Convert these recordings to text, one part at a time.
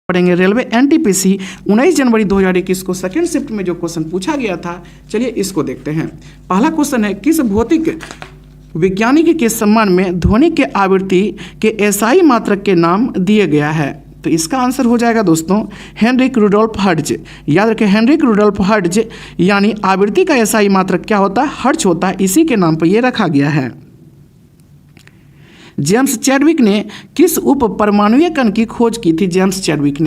पढ़ेंगे railway NTPC 19 जनवरी 2021 को second shift में जो क्वेश्चन पूछा गया था, चलिए इसको देखते हैं। पहला क्वेश्चन है, किस भौतिक वैज्ञानिक के सम्मान में ध्वनि के आवृत्ति के एसआई मात्रक के नाम दिए गया है? तो इसका आंसर हो जाएगा दोस्तों हेनरिक रुडोल्फ हर्ट्ज। याद रखें, हेनरिक रुडोल्फ हर्ट्ज, यानी आवृत्ति का एसआई मात्रक क्या होता है? हर्ट्ज होता है, इसी के नाम पर यह रखा गया है। जेम्स चैडविक ने किस उप परमाणुीय कण की खोज की थी? जेम्स चैडविक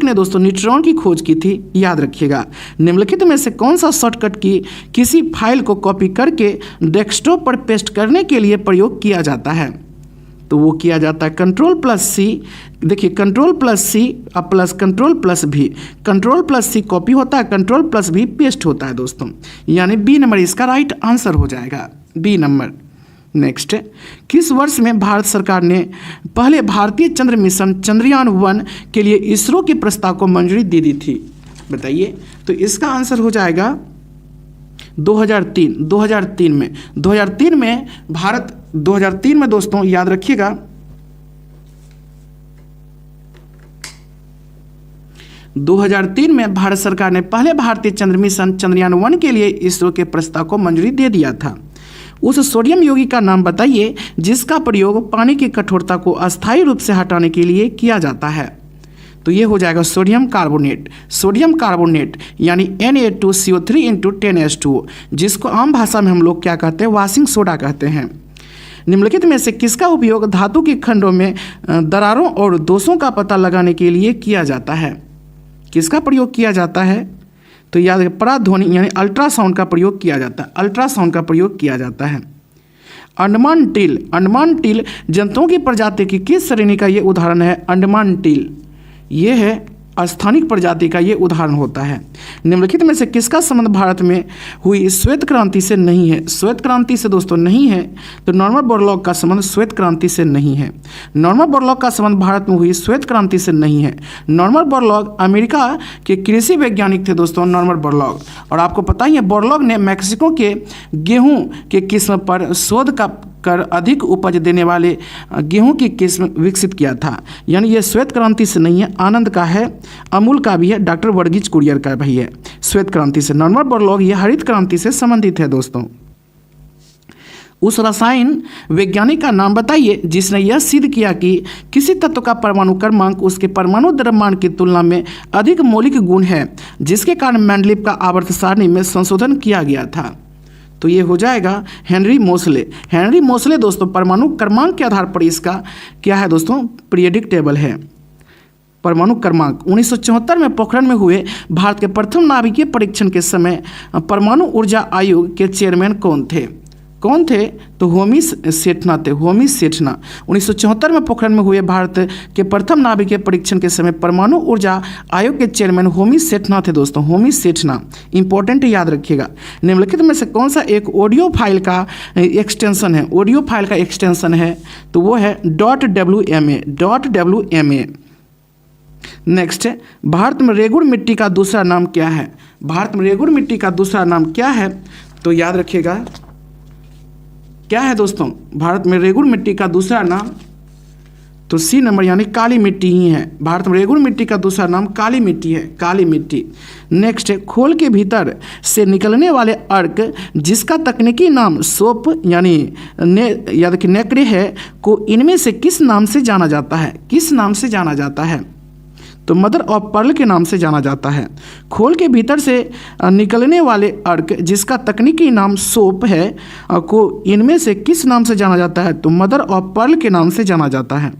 ने दोस्तों न्यूट्रॉन की खोज की थी। याद रखिएगा, निम्नलिखित में से कौन सा शॉर्टकट की किसी फाइल को कॉपी करके डेस्कटॉप पर पेस्ट करने के लिए प्रयोग किया जाता है? तो वो किया जाता है Ctrl+C। देखिए Ctrl+C plus Ctrl+V। Ctrl+C copy होता है, Ctrl+V पेस्ट होता है दोस्तों, यानी बी नंबर इसका राइट आंसर हो जाएगा, बी नंबर। नेक्स्ट, किस वर्ष में भारत सरकार ने पहले भारतीय चंद्र मिशन चंद्रयान-1 के लिए इसरो के प्रस्ताव को मंजूरी दे दी थी? बताइए। तो इसका आंसर हो जाएगा 2003 में। 2003 में दोस्तों याद रखिएगा, 2003 में भारत सरकार ने पहले भारतीय चंद्र मिशन चंद्रयान-1 के लिए इसरो के प्रस्ताव को मंजूरी दे दिया था। उस सोडियम यौगिक का नाम बताइए जिसका प्रयोग पानी की कठोरता को अस्थायी रूप से हटाने के लिए किया जाता है? तो ये हो जाएगा सोडियम कार्बोनेट यानी Na2CO3 × 10H2O, जिसको आम भाषा में हम लोग क्या कहते हैं? वाशिंग सोडा कहते हैं। निम्नलिखित में से किसका उपयोग धातु के खंडों में दरारों और दोषों का पता लगाने के लिए किया जाता है? किसका प्रयोग किया जाता है? तो याद रखें, पराध्वनि यानी अल्ट्रासाउंड का प्रयोग किया जाता है। अंडमान टील जंतुओं की प्रजाति की किस श्रेणी का ये उदाहरण है? अंडमान टील ये है स्थानिक प्रजाति का ये उदाहरण होता है। निम्नलिखित में से किसका संबंध भारत में हुई श्वेत क्रांति से नहीं है? श्वेत क्रांति से दोस्तों नहीं है, तो नॉर्मन बोरलॉग का संबंध श्वेत क्रांति से नहीं है। नॉर्मन बोरलॉग का संबंध भारत में हुई श्वेत क्रांति से नहीं है। नॉर्मन बोरलॉग अमेरिका के कृषि वैज्ञानिक थे दोस्तों, नॉर्मन बोरलॉग। और आपको पता ही है, बोरलॉग ने मैक्सिको के गेहूँ के किस्म पर शोध कर अधिक उपज देने वाले गेहूं की किस्म विकसित किया था। यानी ये श्वेत क्रांति से नहीं है, आनंद का है, अमूल का भी है, डॉक्टर वर्गीज कुरियर का भी है। श्वेत क्रांति से नॉर्मन बोरलॉग ये हरित क्रांति से संबंधित है दोस्तों। उस रसायन वैज्ञानिक का नाम बताइए जिसने यह सिद्ध किया कि किसी तत्व का परमाणु क्रमांक उसके परमाणु द्रव्यमान की तुलना में अधिक मौलिक गुण है, जिसके कारण मेंडलीव का आवर्त सारणी में संशोधन किया गया था? तो ये हो जाएगा हेनरी मोसले दोस्तों। परमाणु क्रमांक के आधार पर इसका क्या है दोस्तों? पीरियडिक टेबल है। परमाणु क्रमांक 1974 में पोखरण में हुए भारत के प्रथम नाभिकीय परीक्षण के समय परमाणु ऊर्जा आयोग के चेयरमैन कौन थे? तो होमी सेठना थे। 1974 में पोखरण में हुए भारत के प्रथम नाभिकीय परीक्षण के समय परमाणु ऊर्जा आयोग के चेयरमैन होमी सेठना थे दोस्तों, होमी सेठना। इंपॉर्टेंट याद रखिएगा। निम्नलिखित में से कौन सा एक ऑडियो फाइल का एक्सटेंशन है? तो वो है .wma। नेक्स्ट, भारत में रेगुड़ मिट्टी का दूसरा नाम क्या है? तो याद रखिएगा, क्या है दोस्तों? भारत में रेगुड़ मिट्टी का दूसरा नाम तो सी नंबर यानी काली मिट्टी ही है। भारत में रेगुड़ मिट्टी का दूसरा नाम काली मिट्टी है, काली मिट्टी। नेक्स्ट, खोल के भीतर से निकलने वाले अर्क जिसका तकनीकी नाम सोप यानी याद रखिए नेक्रे है, को इनमें से किस नाम से जाना जाता है? तो मदर ऑफ पर्ल के नाम से जाना जाता है। खोल के भीतर से निकलने वाले अर्क जिसका तकनीकी नाम सोप है को इनमें से किस नाम से जाना जाता है? तो मदर ऑफ पर्ल के नाम से जाना जाता है।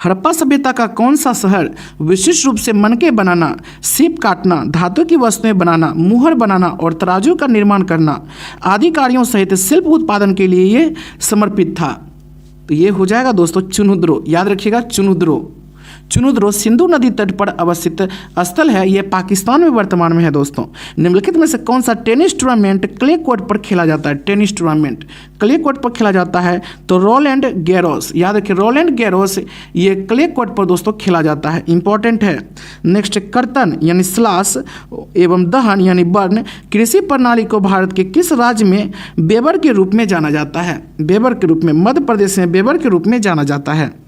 हड़प्पा सभ्यता का कौन सा शहर विशिष्ट रूप से मनके बनाना, सीप काटना, धातु की वस्तुएं बनाना, मुहर बनाना और तराजू का निर्माण करना आदि कार्यों सहित शिल्प उत्पादन के लिए ये समर्पित था? तो ये हो जाएगा दोस्तों चुनुद्रो। याद रखिएगा, चुनुद्रो सिंधु नदी तट पर अवस्थित स्थल है। यह पाकिस्तान में वर्तमान में है दोस्तों। निम्नलिखित में से कौन सा टेनिस टूर्नामेंट क्ले कोर्ट पर खेला जाता है? तो रोलैंड गैरोस। याद रखिए, रोलैंड गैरोस ये क्ले कोर्ट पर दोस्तों खेला जाता है, इंपॉर्टेंट है। नेक्स्ट, कर्तन यानी स्लाश एवं दहन यानी बर्न कृषि प्रणाली को भारत के किस राज्य में बेबर के रूप में जाना जाता है? मध्य प्रदेश में बेबर के रूप में जाना जाता है।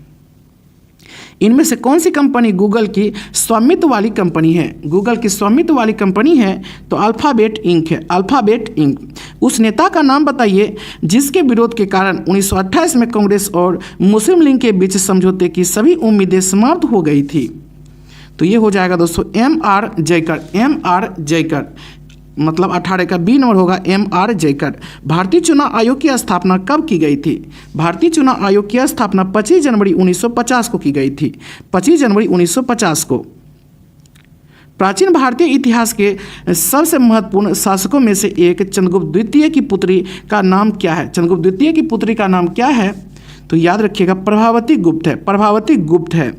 इनमें से कौन सी कंपनी गूगल की स्वामित्व वाली कंपनी है? गूगल की स्वामित्व वाली कंपनी है तो अल्फ़ाबेट इंक है, अल्फ़ाबेट इंक। उस नेता का नाम बताइए जिसके विरोध के कारण 1928 में कांग्रेस और मुस्लिम लीग के बीच समझौते की सभी उम्मीदें समाप्त हो गई थी। तो ये हो जाएगा दोस्तों M.R. जयकर, M.R. जयकर, मतलब 18 का बी नंबर होगा M.R. जयकर। भारतीय चुनाव आयोग की स्थापना कब की गई थी? भारतीय चुनाव आयोग की स्थापना 25 जनवरी 1950 को की गई थी, 25 जनवरी 1950 को। प्राचीन भारतीय इतिहास के सबसे महत्वपूर्ण शासकों में से एक चंद्रगुप्त द्वितीय की पुत्री का नाम क्या है? चंद्रगुप्त द्वितीय की पुत्री का नाम क्या है? तो याद रखिएगा प्रभावती गुप्त है, प्रभावती गुप्त है।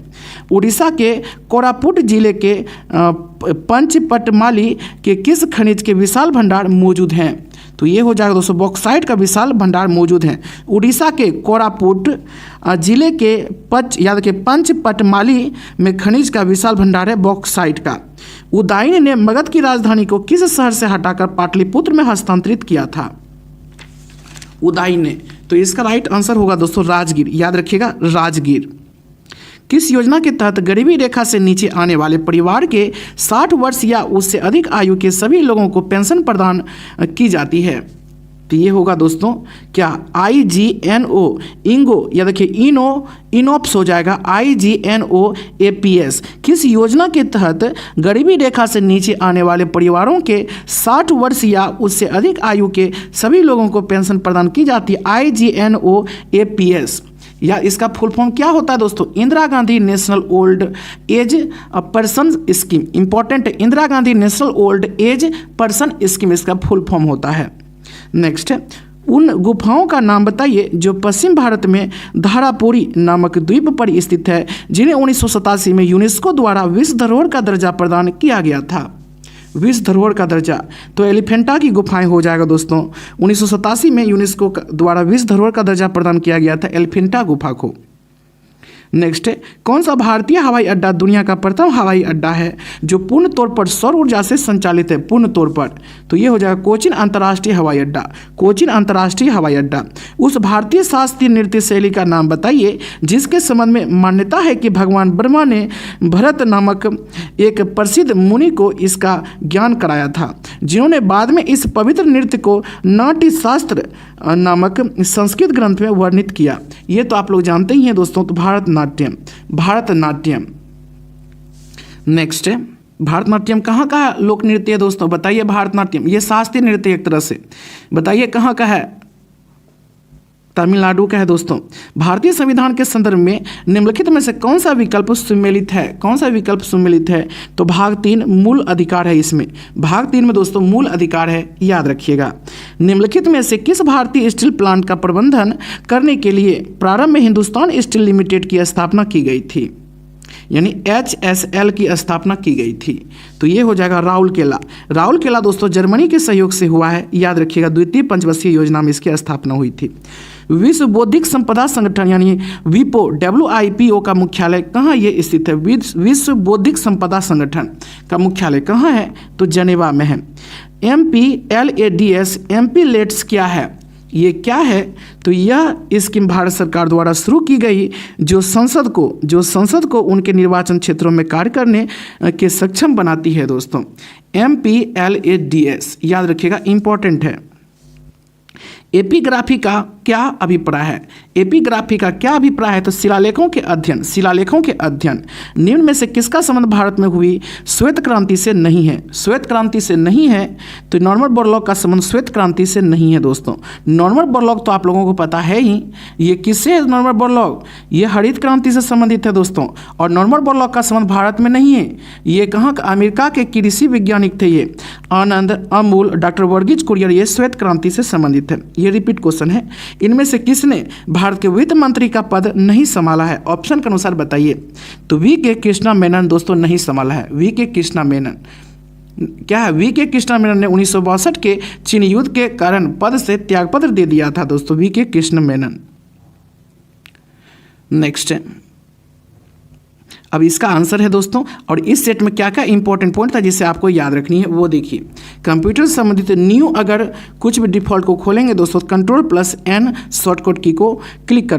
उड़ीसा के कोरापुट जिले के पंचपटमाली के किस खनिज के विशाल भंडार मौजूद हैं? तो ये हो जाएगा दोस्तों बॉक्साइट का विशाल भंडार मौजूद है। उड़ीसा के कोरापुट जिले के याद रखिए पंचपटमाली में खनिज का विशाल भंडार है बॉक्साइट का। उदयन ने मगध की राजधानी को किस शहर से हटाकर पाटलिपुत्र में हस्तांतरित किया था? उदयन ने, तो इसका राइट आंसर होगा दोस्तों राजगीर, याद रखिएगा राजगीर। किस योजना के तहत गरीबी रेखा से नीचे आने वाले परिवार के 60 वर्ष या उससे अधिक आयु के सभी लोगों को पेंशन प्रदान की जाती है? तो ये होगा दोस्तों क्या IGNO, इंगो, या देखिए इनोप्स हो जाएगा IGNOAPS। किस योजना के तहत गरीबी रेखा से नीचे आने वाले परिवारों के 60 वर्ष या उससे अधिक आयु के सभी लोगों को पेंशन प्रदान की जाती है? IGNOAPS। या इसका फुल फॉर्म क्या होता है दोस्तों? Indira Gandhi national old age person scheme. Important है, Indira Gandhi national old age person scheme इसका फुल फॉर्म होता है। नेक्स्ट है, उन गुफाओं का नाम बताइए जो पश्चिम भारत में धारापुरी नामक द्वीप पर स्थित है जिन्हें 1987 में यूनेस्को द्वारा विश्व धरोहर का दर्जा प्रदान किया गया था। विश्व धरोहर का दर्जा, तो एलिफेंटा की गुफाएं हो जाएगा दोस्तों। 1987 में यूनेस्को द्वारा विश्व धरोहर का दर्जा प्रदान किया गया था एलिफेंटा गुफा को। नेक्स्ट है, कौन सा भारतीय हवाई अड्डा दुनिया का प्रथम हवाई अड्डा है जो पूर्ण तौर पर सौर ऊर्जा से संचालित है? पूर्ण तौर पर, तो ये हो जाएगा कोचीन अंतर्राष्ट्रीय हवाई अड्डा, कोचीन अंतर्राष्ट्रीय हवाई अड्डा। उस भारतीय शास्त्रीय नृत्य शैली का नाम बताइए जिसके संबंध में मान्यता है कि भगवान ब्रह्मा ने भरत नामक एक प्रसिद्ध मुनि को इसका ज्ञान कराया था, जिन्होंने बाद में इस पवित्र नृत्य को नाट्य शास्त्र नामक संस्कृत ग्रंथ में वर्णित किया। ये तो आप लोग जानते ही हैं दोस्तों, तो भारतनाट्यम, भारतनाट्यम। नेक्स्ट है, भारतनाट्यम कहाँ का लोक नृत्य है दोस्तों? बताइए भारतनाट्यम, ये शास्त्रीय नृत्य एक तरह से, बताइए कहाँ का है? तमिलनाडु का है दोस्तों। भारतीय संविधान के संदर्भ में निम्नलिखित में से कौन सा विकल्प सम्मिलित है? कौन सा विकल्प सम्मिलित है? तो भाग 3 मूल अधिकार है इसमें, भाग 3 में दोस्तों मूल अधिकार है, याद रखिएगा। निम्नलिखित में से किस भारतीय स्टील प्लांट का प्रबंधन करने के लिए प्रारंभ में हिंदुस्तान स्टील लिमिटेड की स्थापना की गई थी? यानी HSL की स्थापना की गई थी। तो ये हो जाएगा राउरकेला। राउरकेला दोस्तों जर्मनी के सहयोग से हुआ है, याद रखिएगा। द्वितीय पंचवर्षीय योजना में इसकी स्थापना हुई थी। विश्व बौद्धिक संपदा संगठन यानी WIPO, WIPO का मुख्यालय कहाँ ये स्थित है? विश्व बौद्धिक संपदा संगठन का मुख्यालय कहाँ है? तो जेनेवा में है। MPLADS, MPLADS क्या है? ये क्या है? तो यह स्कीम भारत सरकार द्वारा शुरू की गई जो संसद को उनके निर्वाचन क्षेत्रों में कार्य करने के सक्षम बनाती है दोस्तों। MPLADS याद रखिएगा, इंपॉर्टेंट है। एपिग्राफी का क्या अभिप्राय है? एपिग्राफी का क्या अभिप्राय है? तो शिलालेखों के अध्ययन, शिलालेखों के अध्ययन। निम्न में से किसका संबंध भारत में हुई श्वेत क्रांति से नहीं है? श्वेत क्रांति से नहीं है, तो नॉर्मन बोरलॉग का संबंध श्वेत क्रांति से नहीं है दोस्तों। नॉर्मन बोरलॉग तो आप लोगों को पता है ही, ये किससे है नॉर्मन बोरलॉग? ये हरित क्रांति से संबंधित है दोस्तों। और नॉर्मन बोरलॉग का संबंध भारत में नहीं है, ये कहाँ का? अमेरिका के कृषि वैज्ञानिक थे ये, आनंद, अमूल, डॉक्टर वर्गीज कुरियर। ये श्वेत क्रांति से संबंधित है। ये रिपीट क्वेश्चन है। इनमें से किसने भारत के वित्त मंत्री का पद नहीं संभाला है? ऑप्शन के अनुसार बताइए। तो V.K. कृष्णा मेनन दोस्तों नहीं संभाला है। V.K. कृष्णा मेनन क्या है? V.K. कृष्णा मेनन ने 1962 के चीन युद्ध के कारण पद से त्यागपत्र दे दिया था दोस्तों, V.K. कृष्णा मेनन। नेक्स्ट है, अब इसका आंसर है दोस्तों। और इस सेट में क्या क्या इंपॉर्टेंट पॉइंट था जिसे आपको याद रखनी है वो देखिए। कंप्यूटर से संबंधित न्यू अगर कुछ भी डिफॉल्ट को खोलेंगे दोस्तों, Ctrl+N शॉर्टकट की को क्लिक करना।